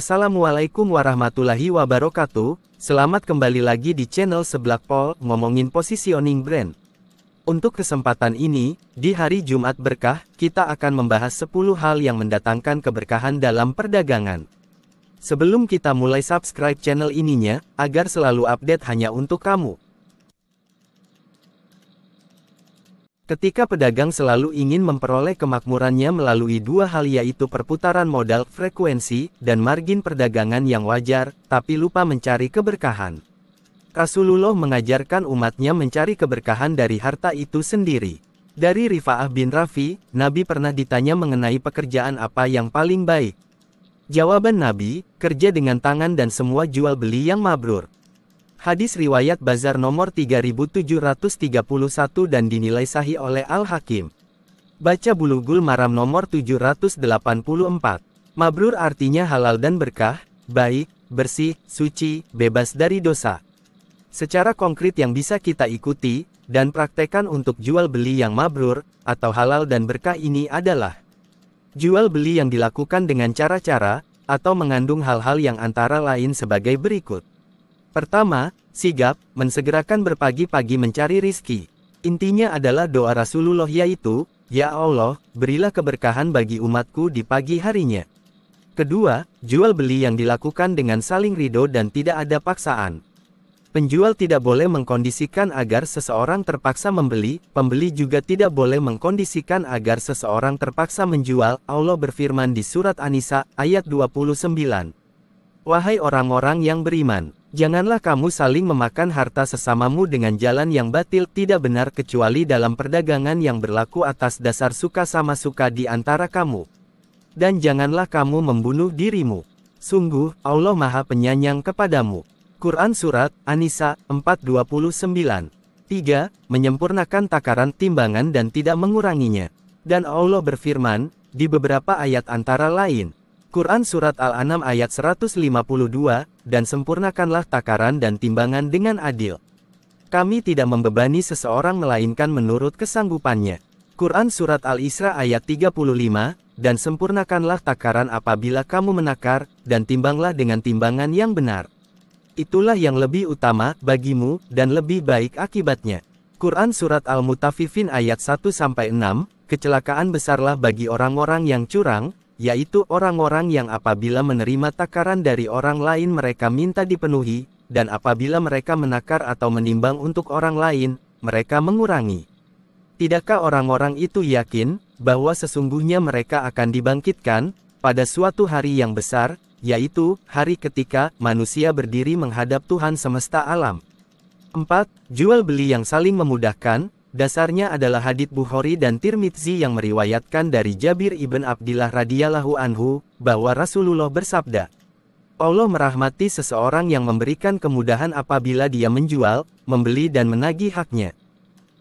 Assalamualaikum warahmatullahi wabarakatuh. Selamat kembali lagi di channel Seblak Pol, ngomongin positioning brand. Untuk kesempatan ini, di hari Jumat Berkah, kita akan membahas 10 hal yang mendatangkan keberkahan dalam perdagangan. Sebelum kita mulai, subscribe channel ininya, agar selalu update hanya untuk kamu. Ketika pedagang selalu ingin memperoleh kemakmurannya melalui dua hal, yaitu perputaran modal, frekuensi, dan margin perdagangan yang wajar, tapi lupa mencari keberkahan. Rasulullah mengajarkan umatnya mencari keberkahan dari harta itu sendiri. Dari Rifa'ah bin Rafi, Nabi pernah ditanya mengenai pekerjaan apa yang paling baik. Jawaban Nabi, kerja dengan tangan dan semua jual beli yang mabrur. Hadis riwayat Bazar nomor 3731 dan dinilai sahih oleh Al-Hakim. Baca Bulughul Maram nomor 784. Mabrur artinya halal dan berkah, baik, bersih, suci, bebas dari dosa. Secara konkret yang bisa kita ikuti dan praktekkan untuk jual beli yang mabrur atau halal dan berkah ini adalah jual beli yang dilakukan dengan cara-cara atau mengandung hal-hal yang antara lain sebagai berikut. Pertama, sigap, mensegerakan berpagi-pagi mencari rizki. Intinya adalah doa Rasulullah, yaitu, "Ya Allah, berilah keberkahan bagi umatku di pagi harinya." Kedua, jual beli yang dilakukan dengan saling ridho dan tidak ada paksaan. Penjual tidak boleh mengkondisikan agar seseorang terpaksa membeli, pembeli juga tidak boleh mengkondisikan agar seseorang terpaksa menjual. Allah berfirman di surat An-Nisa, ayat 29. Wahai orang-orang yang beriman, janganlah kamu saling memakan harta sesamamu dengan jalan yang batil, tidak benar kecuali dalam perdagangan yang berlaku atas dasar suka sama suka di antara kamu. Dan janganlah kamu membunuh dirimu. Sungguh, Allah Maha Penyayang kepadamu. Quran Surat An-Nisa 4:29. 3. Menyempurnakan takaran timbangan dan tidak menguranginya. Dan Allah berfirman, di beberapa ayat antara lain, Quran Surat Al-An'am ayat 152, dan sempurnakanlah takaran dan timbangan dengan adil. Kami tidak membebani seseorang melainkan menurut kesanggupannya. Quran Surat Al-Isra ayat 35, dan sempurnakanlah takaran apabila kamu menakar, dan timbanglah dengan timbangan yang benar. Itulah yang lebih utama bagimu, dan lebih baik akibatnya. Quran Surat Al-Mutaffifin ayat 1-6, kecelakaan besarlah bagi orang-orang yang curang, yaitu orang-orang yang apabila menerima takaran dari orang lain mereka minta dipenuhi, dan apabila mereka menakar atau menimbang untuk orang lain, mereka mengurangi. Tidakkah orang-orang itu yakin, bahwa sesungguhnya mereka akan dibangkitkan, pada suatu hari yang besar, yaitu, hari ketika, manusia berdiri menghadap Tuhan semesta alam. 4. Jual beli yang saling memudahkan. Dasarnya adalah hadits Bukhari dan Tirmidzi yang meriwayatkan dari Jabir ibn Abdillah radhiyallahu anhu, bahwa Rasulullah bersabda, Allah merahmati seseorang yang memberikan kemudahan apabila dia menjual, membeli dan menagih haknya.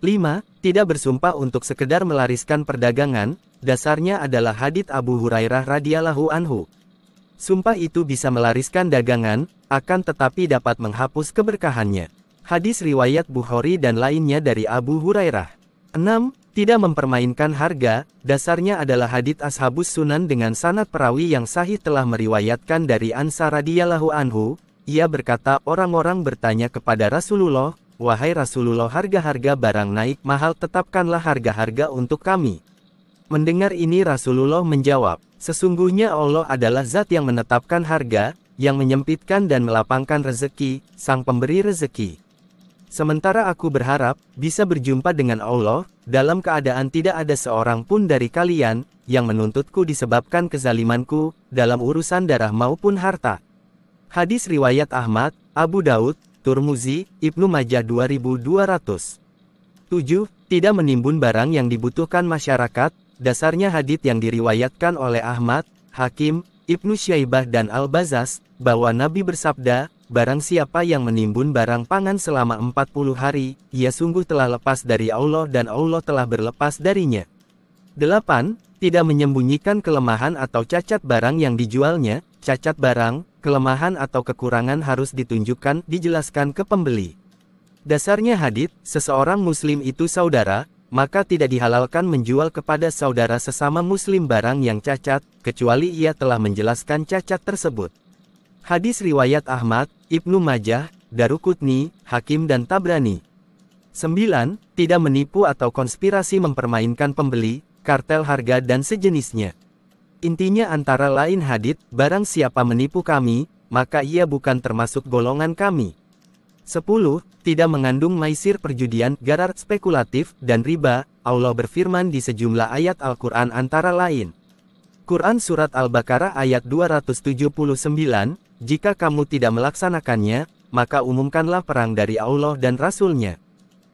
5. Tidak bersumpah untuk sekedar melariskan perdagangan. Dasarnya adalah hadits Abu Hurairah radhiyallahu anhu. Sumpah itu bisa melariskan dagangan, akan tetapi dapat menghapus keberkahannya. Hadis riwayat Bukhari dan lainnya dari Abu Hurairah. 6. Tidak mempermainkan harga. Dasarnya adalah hadits Ashabus Sunan dengan sanad perawi yang sahih telah meriwayatkan dari Ansar radhiyallahu anhu. Ia berkata, orang-orang bertanya kepada Rasulullah, "Wahai Rasulullah, harga-harga barang naik mahal, tetapkanlah harga-harga untuk kami." Mendengar ini Rasulullah menjawab, "Sesungguhnya Allah adalah zat yang menetapkan harga, yang menyempitkan dan melapangkan rezeki, sang pemberi rezeki. Sementara aku berharap, bisa berjumpa dengan Allah, dalam keadaan tidak ada seorang pun dari kalian, yang menuntutku disebabkan kezalimanku, dalam urusan darah maupun harta." Hadis riwayat Ahmad, Abu Daud, Turmuzi, Ibnu Majah 2200. 7. Tidak menimbun barang yang dibutuhkan masyarakat. Dasarnya hadits yang diriwayatkan oleh Ahmad, Hakim, Ibnu Syaibah dan Al-Bazzaz, bahwa Nabi bersabda, barang siapa yang menimbun barang pangan selama 40 hari, ia sungguh telah lepas dari Allah dan Allah telah berlepas darinya. 8. Tidak menyembunyikan kelemahan atau cacat barang yang dijualnya. Cacat barang, kelemahan atau kekurangan harus ditunjukkan, dijelaskan ke pembeli. Dasarnya hadits, seseorang muslim itu saudara, maka tidak dihalalkan menjual kepada saudara sesama muslim barang yang cacat, kecuali ia telah menjelaskan cacat tersebut. Hadis riwayat Ahmad, Ibnu Majah, Daruqutni, Hakim dan Tabrani. 9. Tidak menipu atau konspirasi mempermainkan pembeli, kartel harga dan sejenisnya. Intinya antara lain hadits, barang siapa menipu kami, maka ia bukan termasuk golongan kami. 10. Tidak mengandung maisir perjudian, garar spekulatif, dan riba. Allah berfirman di sejumlah ayat Al-Quran antara lain. Quran Surat Al-Baqarah ayat 279, jika kamu tidak melaksanakannya, maka umumkanlah perang dari Allah dan Rasul-Nya.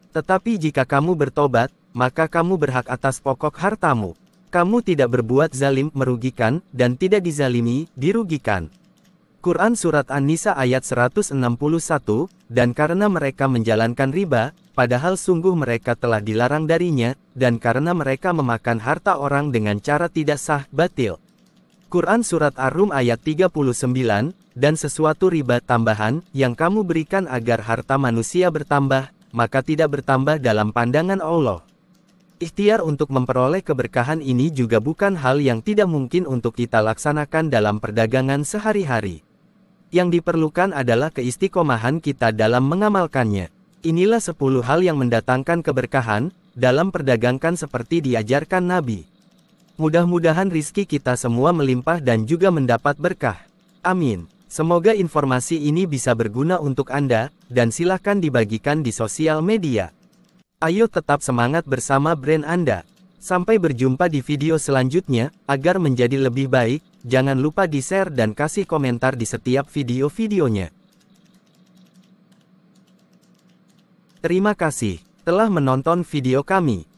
Tetapi jika kamu bertobat, maka kamu berhak atas pokok hartamu. Kamu tidak berbuat zalim, merugikan, dan tidak dizalimi, dirugikan. Quran Surat An-Nisa ayat 161, dan karena mereka menjalankan riba, padahal sungguh mereka telah dilarang darinya, dan karena mereka memakan harta orang dengan cara tidak sah, batil. Quran Surat Ar-Rum ayat 39, dan sesuatu riba tambahan, yang kamu berikan agar harta manusia bertambah, maka tidak bertambah dalam pandangan Allah. Ikhtiar untuk memperoleh keberkahan ini juga bukan hal yang tidak mungkin untuk kita laksanakan dalam perdagangan sehari-hari. Yang diperlukan adalah keistiqomahan kita dalam mengamalkannya. Inilah 10 hal yang mendatangkan keberkahan dalam perdagangkan seperti diajarkan Nabi. Mudah-mudahan rizki kita semua melimpah dan juga mendapat berkah. Amin. Semoga informasi ini bisa berguna untuk Anda, dan silakan dibagikan di sosial media. Ayo tetap semangat bersama brand Anda. Sampai berjumpa di video selanjutnya. Agar menjadi lebih baik, jangan lupa di-share dan kasih komentar di setiap video-videonya. Terima kasih telah menonton video kami.